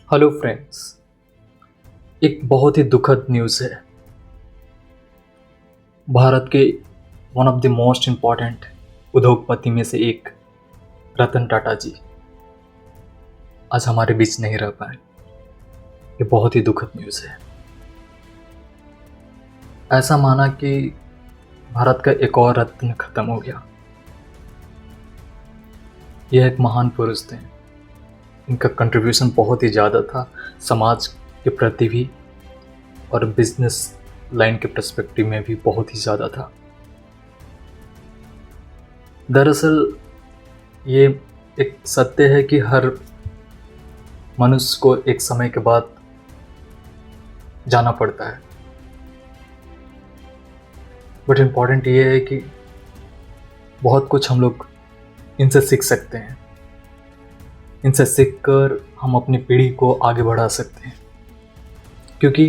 Hello friends. एक बहुत ही दुखद न्यूज़ है। भारत के one of the most important उद्योगपति में से एक रतन टाटा जी आज हमारे बीच नहीं रह पाए। ये बहुत ही दुखद न्यूज़ है। ऐसा माना कि भारत का एक और रत्न खत्म हो गया। यह एक महान पुरुष थे। इनका कंट्रीब्यूशन बहुत ही ज़्यादा था, समाज के प्रति भी और बिजनेस लाइन के पर्सपेक्टिव में भी बहुत ही ज़्यादा था। दरअसल ये एक सत्य है कि हर मनुष्य को एक समय के बाद जाना पड़ता है, बट इम्पॉर्टेंट ये है कि बहुत कुछ हम लोग इनसे सीख सकते हैं। इनसे सीखकर हम अपनी पीढ़ी को आगे बढ़ा सकते हैं, क्योंकि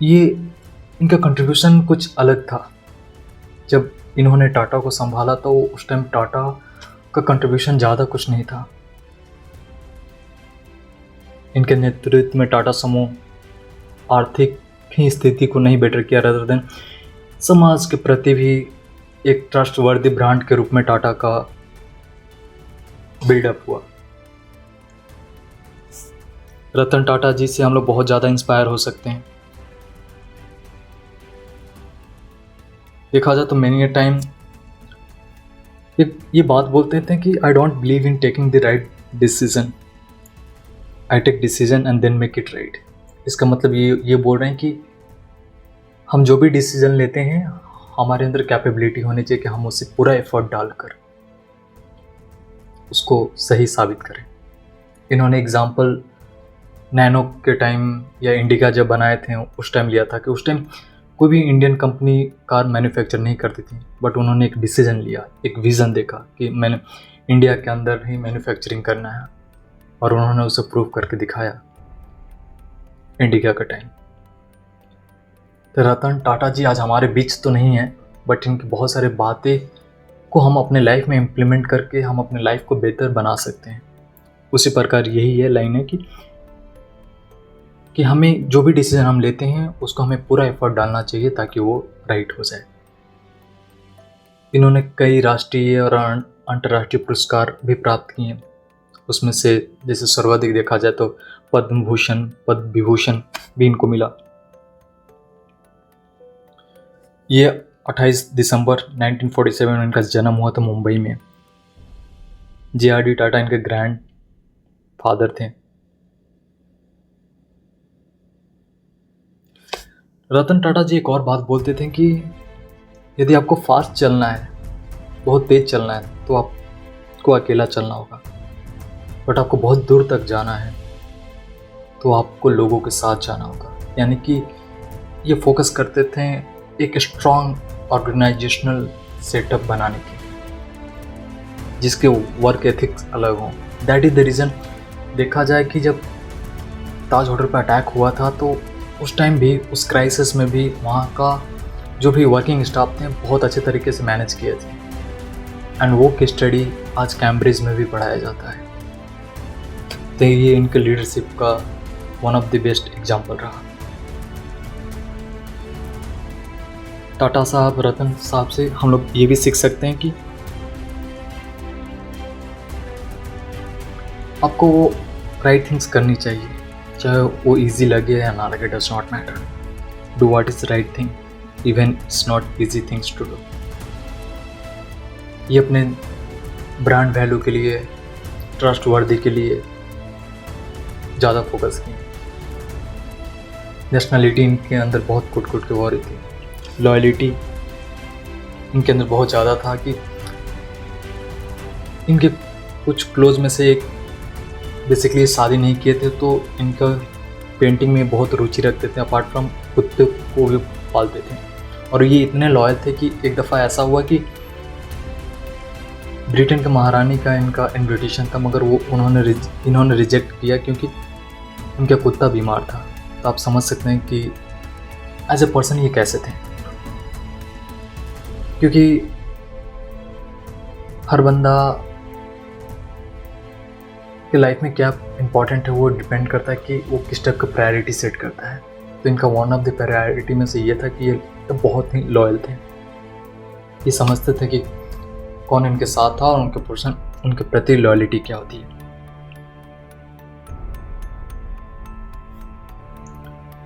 ये इनका कंट्रीब्यूशन कुछ अलग था। जब इन्होंने टाटा को संभाला तो उस टाइम टाटा का कंट्रीब्यूशन ज़्यादा कुछ नहीं था। इनके नेतृत्व में टाटा समूह आर्थिक ही स्थिति को नहीं बेटर किया, rather देन समाज के प्रति भी एक ट्रस्टवर्दी ब्रांड के रूप में टाटा का बिल्डअप हुआ। रतन टाटा जी से हम लोग बहुत ज़्यादा इंस्पायर हो सकते हैं। देखा जाए तो मैनी टाइम ये बात बोलते थे कि I don't believe in taking the right decision, I take decision and then make it right. इसका मतलब ये बोल रहे हैं कि हम जो भी डिसीजन लेते हैं हमारे अंदर कैपेबिलिटी होनी चाहिए कि हम उससे पूरा एफर्ट डालकर उसको सही साबित करें। इन्होंने एग्जाम्पल नैनो के टाइम या इंडिका जब बनाए थे उस टाइम लिया था कि उस टाइम कोई भी इंडियन कंपनी कार मैन्युफैक्चर नहीं करती थी, बट उन्होंने एक डिसीजन लिया, एक विज़न देखा कि मैंने इंडिया के अंदर ही मैन्युफैक्चरिंग करना है, और उन्होंने उसे प्रूव करके दिखाया इंडिका का टाइम। तो रतन टाटा जी आज हमारे बीच तो नहीं है, बट इनकी बहुत सारी बातें को हम अपने लाइफ में इम्प्लीमेंट करके हम अपने लाइफ को बेहतर बना सकते हैं। उसी प्रकार यही है लाइन है कि हमें जो भी डिसीजन हम लेते हैं उसको हमें पूरा एफर्ट डालना चाहिए ताकि वो राइट हो जाए। इन्होंने कई राष्ट्रीय और अंतर्राष्ट्रीय पुरस्कार भी प्राप्त किए हैं। उसमें से जैसे सर्वाधिक देखा जाए तो पद्म भूषण, पद्म विभूषण भी इनको मिला। ये 28 दिसंबर 1947 में इनका जन्म हुआ था मुंबई में। JRD टाटा इनके ग्रैंड फादर थे। रतन टाटा जी एक और बात बोलते थे कि यदि आपको फास्ट चलना है, बहुत तेज चलना है, तो आपको अकेला चलना होगा, बट आपको बहुत दूर तक जाना है तो आपको लोगों के साथ जाना होगा। यानी कि ये फोकस करते थे एक स्ट्रॉन्ग ऑर्गेनाइजेशनल सेटअप बनाने की, जिसके वर्क एथिक्स अलग हों। दैट इज़ द रीज़न देखा जाए कि जब ताज होटल पर अटैक हुआ था तो उस टाइम भी, उस क्राइसिस में भी वहाँ का जो भी वर्किंग स्टाफ थे बहुत अच्छे तरीके से मैनेज किए थे, एंड वो केस स्टडी आज कैम्ब्रिज में भी पढ़ाया जाता है। तो ये इनके लीडरशिप का one of the best example रहा। टाटा साहब, रतन साहब से हम लोग ये भी सीख सकते हैं कि आपको वो राइट थिंग्स करनी चाहिए, चाहे वो इजी लगे या ना लगे, does not matter. Do what is right thing even it's not easy things to do. ये अपने ब्रांड वैल्यू के लिए, ट्रस्ट वर्दी के लिए ज़्यादा फोकस किए। नेशनलिटी इनके अंदर बहुत कुट के हो रही थी। लॉयलिटी इनके अंदर बहुत ज़्यादा था कि इनके कुछ क्लोज में से एक बेसिकली शादी नहीं किए थे, तो इनका पेंटिंग में बहुत रुचि रखते थे। अपार्ट फ्रॉम कुत्ते को भी पालते थे, और ये इतने लॉयल थे कि एक दफ़ा ऐसा हुआ कि ब्रिटेन के महारानी का इनका इन्विटेशन था, मगर वो इन्होंने रिजेक्ट किया क्योंकि उनका कुत्ता बीमार था। तो आप समझ सकते हैं कि एज ए पर्सन ये कैसे थे, क्योंकि हर बंदा आपके लाइफ में क्या इंपॉर्टेंट है वो डिपेंड करता है कि वो किस टाइप का प्रायोरिटी सेट करता है। तो इनका वन ऑफ द प्रायोरिटी में से ये था कि ये तो बहुत ही लॉयल थे। ये समझते थे कि कौन इनके साथ था और उनके प्रति लॉयलिटी क्या होती है।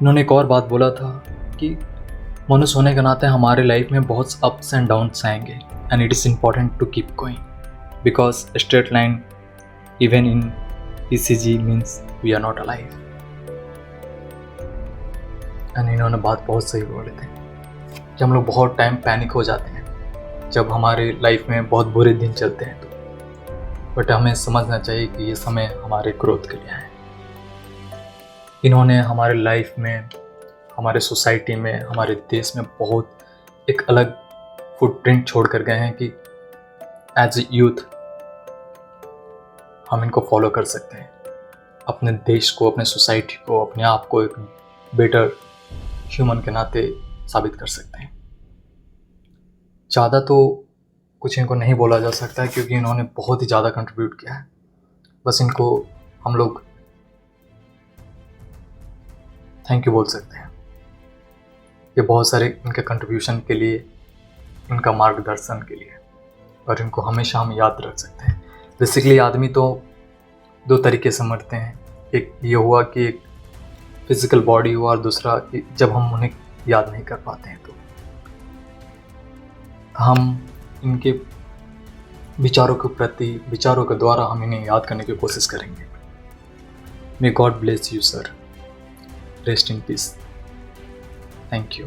इन्होंने एक और बात बोला था कि मनुष्य होने के नाते हमारे लाइफ में बहुत अप्स एंड डाउन्स आएंगे and it is important to keep going because straight line even in ECG means we are not alive. And इन्होंने बात बहुत सही बोले थे कि हम लोग बहुत टाइम पैनिक हो जाते हैं जब हमारे लाइफ में बहुत बुरे दिन चलते हैं तो, बट हमें समझना चाहिए कि ये समय हमारे ग्रोथ के लिए है। इन्होंने हमारे लाइफ में, हमारे सोसाइटी में, हमारे देश में बहुत एक अलग फुटप्रिंट छोड़ कर गए हैं कि एज ए यूथ हम इनको फॉलो कर सकते हैं, अपने देश को, अपने सोसाइटी को, अपने आप को एक बेटर ह्यूमन के नाते साबित कर सकते हैं। ज़्यादा तो कुछ इनको नहीं बोला जा सकता है क्योंकि इन्होंने बहुत ही ज़्यादा कंट्रीब्यूट किया है। बस इनको हम लोग थैंक यू बोल सकते हैं। ये बहुत सारे इनके कंट्रीब्यूशन के लिए, इनका मार्गदर्शन के लिए, और इनको हमेशा हम याद रख सकते हैं। बेसिकली आदमी तो दो तरीके से मरते हैं, एक ये हुआ कि एक फिजिकल बॉडी हुआ और दूसरा कि जब हम उन्हें याद नहीं कर पाते हैं तो हम इनके विचारों के द्वारा हम इन्हें याद करने की कोशिश करेंगे। May God bless you sir, rest in peace. Thank you.